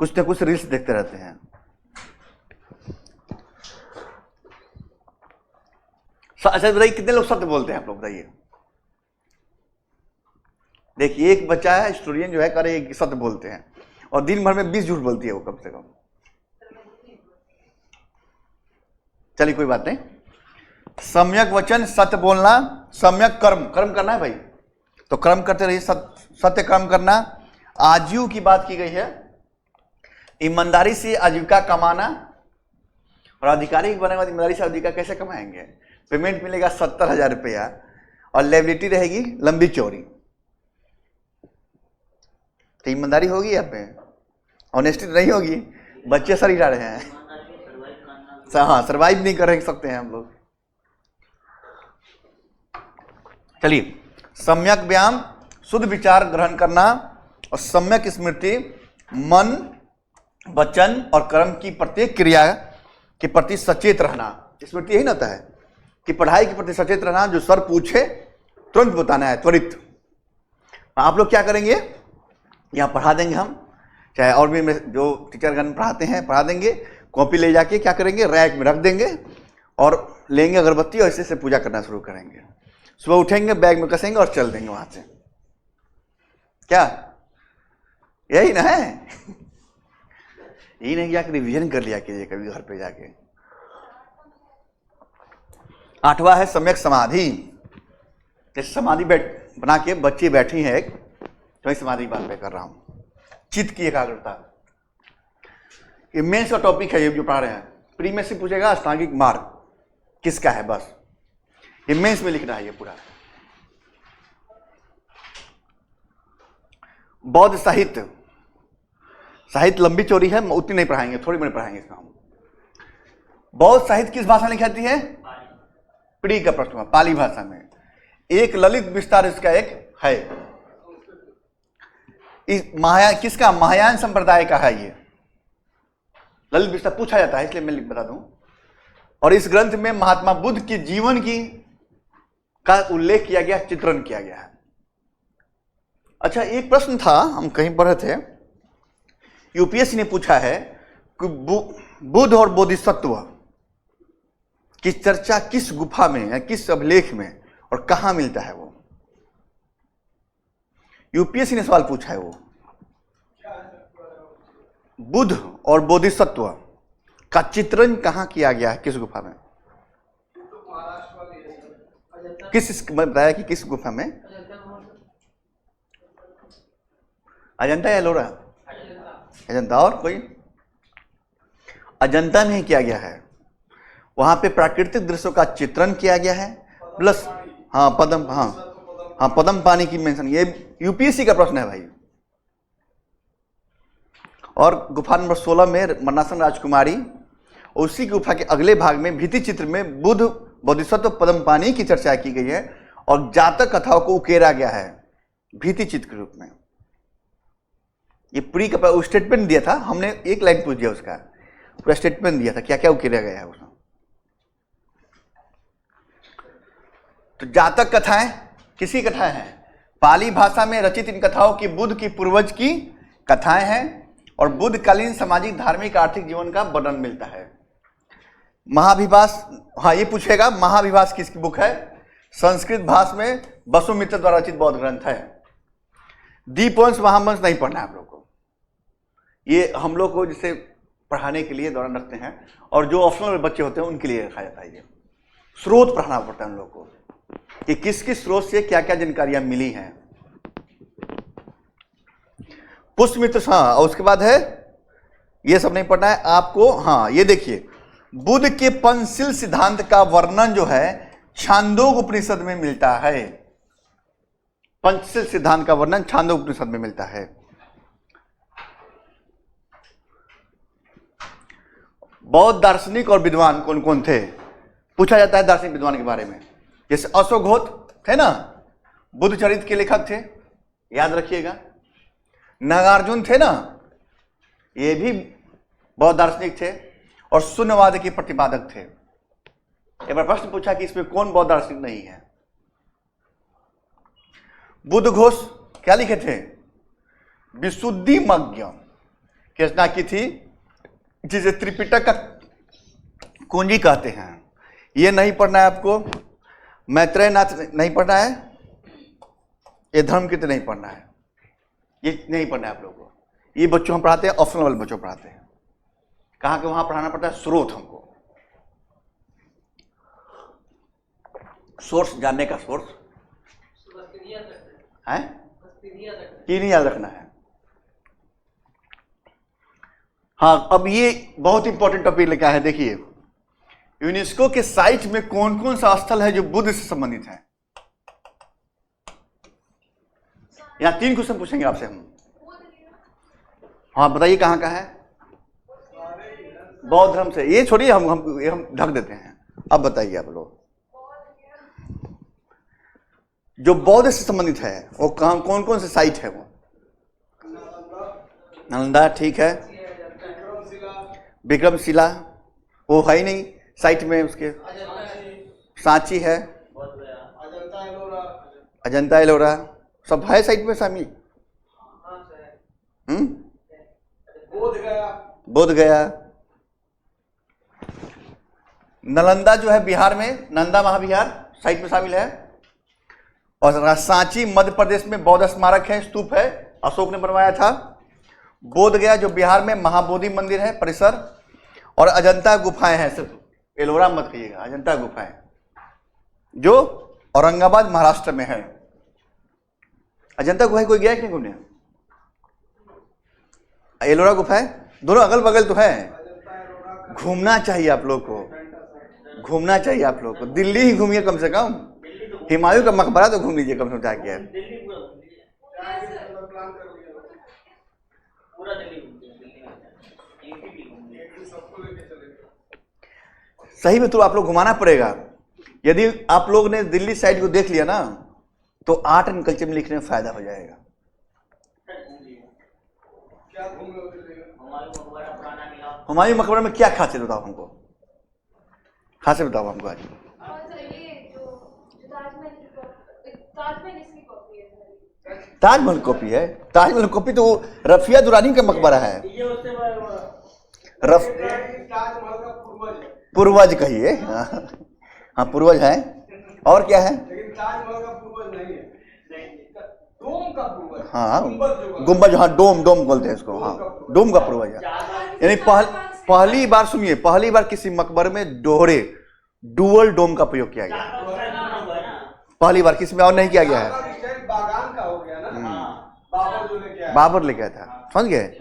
कुछ न कुछ रील्स देखते रहते हैं। अच्छा बताइए, कितने लोग सत्य बोलते हैं आप लोग बताइए? देखिए, एक बच्चा है स्टूडेंट जो है, करे सत्य बोलते हैं, और दिन भर में 20 झूठ बोलती है वो कम से कम। चलिए कोई बात नहीं। सम्यक वचन, सत्य बोलना, सम्यक कर्म, कर्म करना है भाई, तो कर्म करते रहिए, सत्य कर्म करना। आजीव की बात की गई है, ईमानदारी से आजीविका कमाना। और अधिकारी बने बाद ईमानदारी से आजीविका कैसे कमाएंगे? पेमेंट मिलेगा 70,000 रुपया, और लायबिलिटी रहेगी लंबी चौड़ी। तो ईमानदारी होगी यहाँ पे, ऑनेस्टी नहीं होगी। बच्चे सर हिला रहे हैं। हाँ, सर्वाइव नहीं कर सकते हैं हम लोग। चलिए, सम्यक व्यायाम, शुद्ध विचार ग्रहण करना, और सम्यक स्मृति, मन, वचन और कर्म की प्रत्येक क्रिया के प्रति सचेत रहना। स्मृति यही ना होता है कि पढ़ाई के प्रति सचेत रहना, जो सर पूछे तुरंत बताना है, त्वरित। आप लोग क्या करेंगे? यहाँ पढ़ा देंगे हम, चाहे और भी जो टीचरगण पढ़ाते हैं पढ़ा देंगे, कॉपी ले जाके क्या करेंगे? रैक में रख देंगे, और लेंगे अगरबत्ती और इसी से पूजा करना शुरू करेंगे। सुबह उठेंगे, बैग में कसेंगे और चल देंगे वहां से। क्या यही ना है? यही नहीं जाकर रिवीजन कर लिया कीजिए कभी घर पे जाके। 8वां है सम्यक समाधि। जैसे समाधि बना के बच्चे बैठी हैं एक, तो मैं समाधि की बात मैं कर रहा हूं। चित्त की एकाग्रता, ये मेंस का टॉपिक है ये जो पढ़ा रहे हैं। प्री में से पूछेगा अष्टांगिक मार्ग किसका है, बस ये मेंस में लिख रहा है ये पूरा। बौद्ध साहित्य, साहित्य लंबी चौड़ी है, उतनी नहीं पढ़ाएंगे, थोड़ी बड़ी पढ़ाएंगे इसका हम। बौद्ध साहित्य किस भाषा में लिखी जाती है? पीढ़ी का प्रश्न, पाली भाषा में। एक ललित विस्तार इसका एक है। इस किसका? महायान संप्रदाय का है ये ललित विस्तार, पूछा जाता है इसलिए मैं बता दूं। और इस ग्रंथ में महात्मा बुद्ध के जीवन की का उल्लेख किया गया, चित्रण किया गया है। अच्छा, एक प्रश्न था, हम कहीं पढ़े थे, यूपीएससी ने पूछा है कि बुद्ध और बोधिसत्व की चर्चा किस गुफा में या किस अभिलेख में और कहां मिलता है? वो यूपीएससी ने सवाल पूछा है। वो बुद्ध और बोधिसत्व का चित्रण कहां किया गया है, किस गुफा में? किस बताया कि किस गुफा में? अजंता या एलोरा? अजंता। और कोई? अजंता में ही किया गया है। वहां पे प्राकृतिक दृश्यों का चित्रण किया गया है, प्लस पद्म पानी की मेंशन। ये यूपीएससी का प्रश्न है भाई। और गुफा नंबर 16 में मन्नासन राजकुमारी, उसी गुफा के अगले भाग में भित्ति चित्र में बुद्ध, बोधिसत्व, पद्म पानी की चर्चा की गई है और जातक कथाओं को उकेरा गया है भित्ति चित्र के रूप में। ये पूरी का स्टेटमेंट दिया था हमने, एक लाइन पूछ दिया उसका, पूरा स्टेटमेंट दिया था क्या क्या उकेरा गया है उसमें। तो जातक कथाएं किसी कथाएं हैं? पाली भाषा में रचित इन कथाओं की बुद्ध की पूर्वज की कथाएं हैं और बुद्ध कालीन सामाजिक, धार्मिक, आर्थिक जीवन का वर्णन मिलता है। महाभिभाष, हाँ ये पूछेगा, महाभिभाष किसकी बुक है? संस्कृत भाषा में वसुमित्र द्वारा रचित बौद्ध ग्रंथ है। दीपवंश, महावंश नहीं पढ़ना है आप लोग को, ये हम लोग को जिसे पढ़ाने के लिए दौरान रखते हैं और जो ऑप्शनल बच्चे होते हैं उनके लिए रखा जाता है। ये स्रोत पढ़ना पड़ता है उन लोग को कि किस किस स्रोत से क्या क्या जानकारियां मिली हैं। पुष्पमित्र, हाँ, और उसके बाद है, ये सब नहीं पढ़ना है आपको। हाँ ये देखिए, बुद्ध के पंचशील सिद्धांत का वर्णन जो है छांदोग्य उपनिषद में मिलता है। पंचशील सिद्धांत का वर्णन छांदोग्य उपनिषद में मिलता है। बौद्ध दार्शनिक और विद्वान कौन कौन थे? पूछा जाता है दार्शनिक विद्वान के बारे में। जैसे अशोकघोष थे ना, बुद्ध चरित्र के लेखक थे, याद रखिएगा। नागार्जुन थे ना, ये भी बौद्ध दार्शनिक थे और शून्यवाद के प्रतिपादक थे। एक बार प्रश्न पूछा कि इसमें कौन बौद्ध दार्शनिक नहीं है? बुद्ध घोष क्या लिखे थे? विशुद्धि मज्ञ की रचना की थी, जिसे त्रिपिटक का कुंजी कहते हैं। ये नहीं पढ़ना है आपको। मैत्रेय नाथ नहीं पढ़ना है, ये धर्मकीर्ति नहीं पढ़ना है, ये नहीं पढ़ना है आप लोगों को। ये बच्चों हम पढ़ाते हैं, ऑप्शनल वाले बच्चों पढ़ाते हैं। कहाँ के वहां पढ़ाना पड़ता है? स्रोत, हमको सोर्स जानने का, सोर्स है कि नहीं याद रखना है। हाँ, अब ये बहुत इंपॉर्टेंट टॉपिक लिखा है। देखिए, यूनेस्को के साइट में कौन कौन सा स्थल है जो बुद्ध से संबंधित है? यहां 3 क्वेश्चन पूछेंगे आपसे हम। हाँ बताइए, कहाँ का है? बौद्ध धर्म से। ये छोड़िए, हम ढक देते हैं। अब बताइए आप लोग, जो बौद्ध से संबंधित है वो कौन कौन से साइट है? वो नालंदा, ठीक है। विक्रमशिला वो है ही नहीं साइट में उसके। सांची है, अजंता एलोरा सब है साइट में शामिल। बोध गया। नालंदा जो है बिहार में, नंदा महाविहार साइट में शामिल है। और सांची मध्य प्रदेश में बौद्ध स्मारक है, स्तूप है, अशोक ने बनवाया था। बोध गया जो बिहार में महाबोधि मंदिर है, परिसर। और अजंता गुफाएं हैं, सिर्फ एलोरा मत कहिएगा, अजंता गुफाएं जो औरंगाबाद महाराष्ट्र में है। अजंता गुफाएं कोई गया कि नहीं घूमने? एलोरा गुफाएं दोनों अगल बगल तो है, घूमना चाहिए आप लोग को, घूमना चाहिए आप लोगों को, दिल्ली ही घूमिए कम से कम, हुमायूं का मकबरा तो घूम लीजिए कम से कम जाके। सही में तो आप लोग घुमाना पड़ेगा। यदि आप लोग ने दिल्ली साइड को देख लिया ना तो आर्ट एंड कल्चर में लिखने में फायदा हो जाएगा। हुमायूं मकबरा में क्या खासियत बताओ हमको, खासियत बताओ हमको आज। ताजमहल कॉपी है? ताजमहल कॉपी तो रफिया दुरानी का मकबरा है। ताजमहल का पूर्वज कहिए, हाँ पूर्वज है। और क्या है? लेकिन ताजमहल का पूर्वज नहीं है, डोम का पूर्वज। हाँ गुम्बज, हाँ डोम, डोम बोलते हैं इसको, हाँ डोम का पूर्वज है। यानी पहली बार सुनिए, पहली बार किसी मकबरे में दोहरे डुअल डोम का प्रयोग किया गया, पहली बार किसी में और नहीं किया गया है। बागान का हो गया ना, बाबर जो लेके आया, बाबर लेके आया था, समझ गए।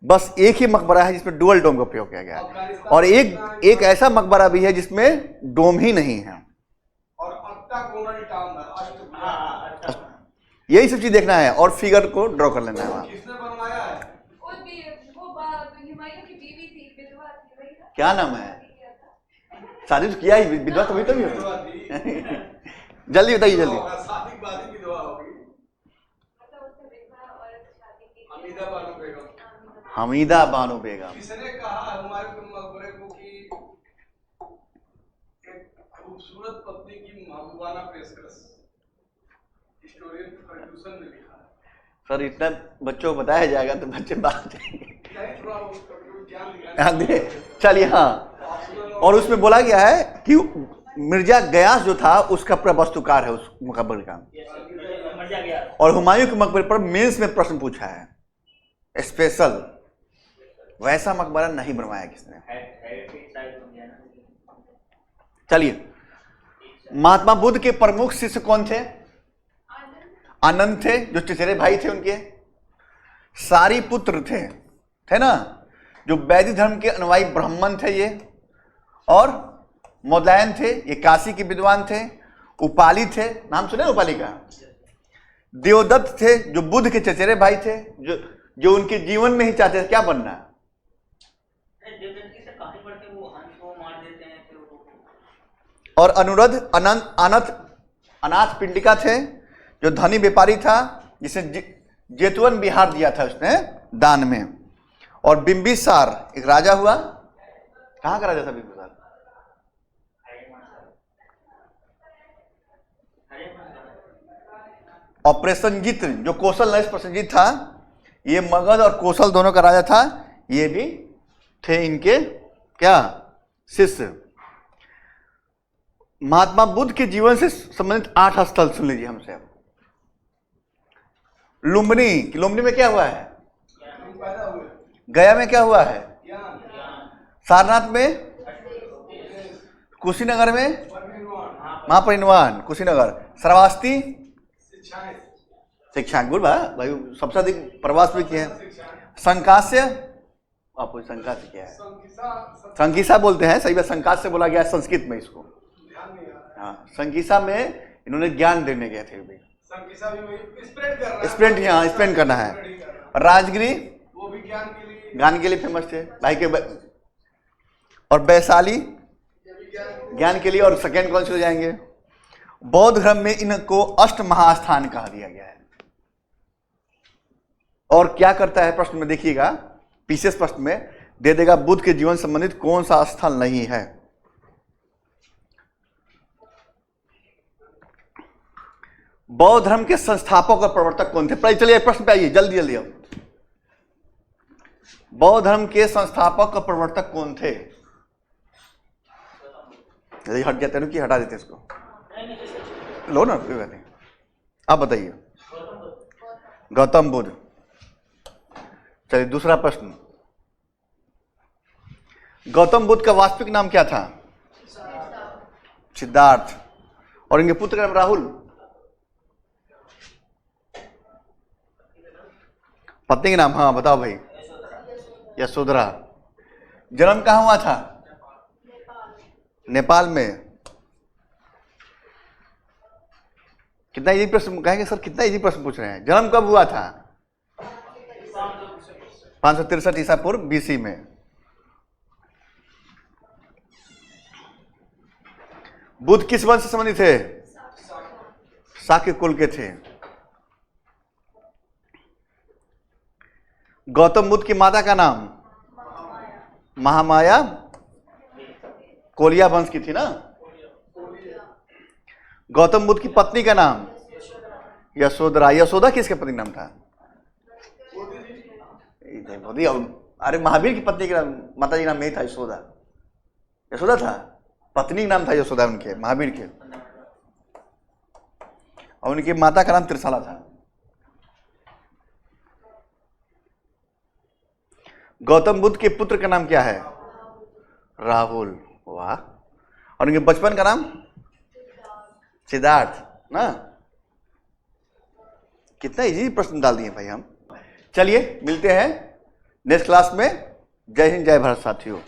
बस एक ही मकबरा है जिसमें डुअल डोम का प्रयोग किया गया है, और एक ऐसा मकबरा भी है जिसमें डोम ही नहीं है। और यही सब चीज देखना है और फिगर को ड्रॉ कर लेना है वहाँ। किसने बनवाया है? क्या नाम है? शादी तो किया ही, विधवा तो हुई तो भी हो। जल्दी बताइए जल्दी। शादी के बाद ही विधवा होगी। हमीदा बानो बेगम। हमीदा बानो बेगम। किसने कहा हुमायूं के मकबरे को कि एक खूबसूरत पत्नी की महबूबाना पेशकश? हिस्टोरियन फर्ग्यूसन ने लिखा है। सर इतना बच्चों को बताया जाएगा तो बच्चे बात ज्ञान चलिए। हाँ, और उसमें बोला गया है कि मिर्जा गयास जो था उसका पूरा वास्तुकार है उस मकबरे का, और हुमायूं के मकबरे पर मेंस में प्रश्न पूछा है स्पेशल, वैसा मकबरा नहीं बनवाया किसने। चलिए, महात्मा बुद्ध के प्रमुख शिष्य कौन थे? आनंद थे, जो चचेरे भाई थे उनके। सारी पुत्र थे ना, जो वैदिक धर्म के अनुयायी ब्राह्मण थे ये। और मोदलायन थे, ये काशी के विद्वान थे। उपाली थे, नाम सुने उपाली का? देवदत्त थे, जो बुद्ध के चचेरे भाई थे, जो उनके जीवन में ही चाहते थे क्या बनना। और अनुरुद्ध अनाथ पिंडिका थे, जो धनी व्यापारी था, जिसे जेतवन बिहार दिया था उसने दान में। और बिंबिसार एक राजा हुआ, कहाँ का राजा था बिंबिसार? और प्रसेनजित, जो कौशल नरेश प्रसेनजित था, ये मगध और कौशल दोनों का राजा था, ये भी थे इनके क्या शिष्य। महात्मा बुद्ध के जीवन से संबंधित 8 स्थल सुन लीजिए हमसे। लुम्बिनी में क्या हुआ है? गया में क्या हुआ है? सारनाथ में, कुशीनगर में महापरिनिर्वाण, कुशीनगर। श्रावस्ती शिक्षा, गुरु भाई सबसे अधिक प्रवास भी किया है। संकास्य, आपको संकास्य क्या है? संकीसा बोलते हैं, सही बात। संकास्य से बोला गया है संस्कृत में इसको। हाँ, संकीसा में इन्होंने ज्ञान देने गए थे। स्प्रेड करना है। राजगिरी वो भी ज्ञान के लिए फेमस थे भाई के। और वैशाली ज्ञान के लिए। और सेकेंड कौन से हो जाएंगे? बौद्ध धर्म में इनको अष्ट महास्थान कहा दिया गया है। और क्या करता है प्रश्न में देखिएगा, पीछे प्रश्न में दे देगा बुद्ध के जीवन संबंधित कौन सा स्थल नहीं है। बौद्ध धर्म के संस्थापक और प्रवर्तक कौन थे? चलिए प्रश्न पे आइए जल्दी जल्दी। अब बौद्ध धर्म के संस्थापक और प्रवर्तक कौन थे? यदि हट जाते हैं कि हटा देते इसको, लो ना, कोई बात नहीं। आप बताइए। गौतम बुद्ध। चलिए दूसरा प्रश्न, गौतम बुद्ध का वास्तविक नाम क्या था? सिद्धार्थ। और इनके पुत्र का नाम राहुल। पत्नी का नाम? हाँ बताओ भाई। यशोधरा। जन्म कहाँ हुआ था? नेपाल में। कितना इजी प्रश्न कहेंगे सर, कितना इजी प्रश्न पूछ रहे हैं। जन्म कब हुआ था? 563 ईसा पूर्व बीसी में। बुद्ध किस वंश से संबंधित थे? शाक्य कुल के थे। गौतम बुद्ध की माता का नाम? महामाया। कोलिया वंश की थी ना। गौतम बुद्ध की पत्नी का नाम? यशोधरा। यशोदा किसके पत्नी नाम था? अरे महावीर की पत्नी का माता जी नाम नहीं था यशोदा। यशोदा था, पत्नी का नाम था यशोदा उनके, महावीर के। और उनकी माता का नाम त्रिशाला था। गौतम बुद्ध के पुत्र का नाम क्या है? राहुल। वाह। और उनके बचपन का नाम? सिद्धार्थ ना। कितना इजी प्रश्न डाल दिए भाई हम। चलिए मिलते हैं नेक्स्ट क्लास में। जय हिंद, जय भारत साथियों।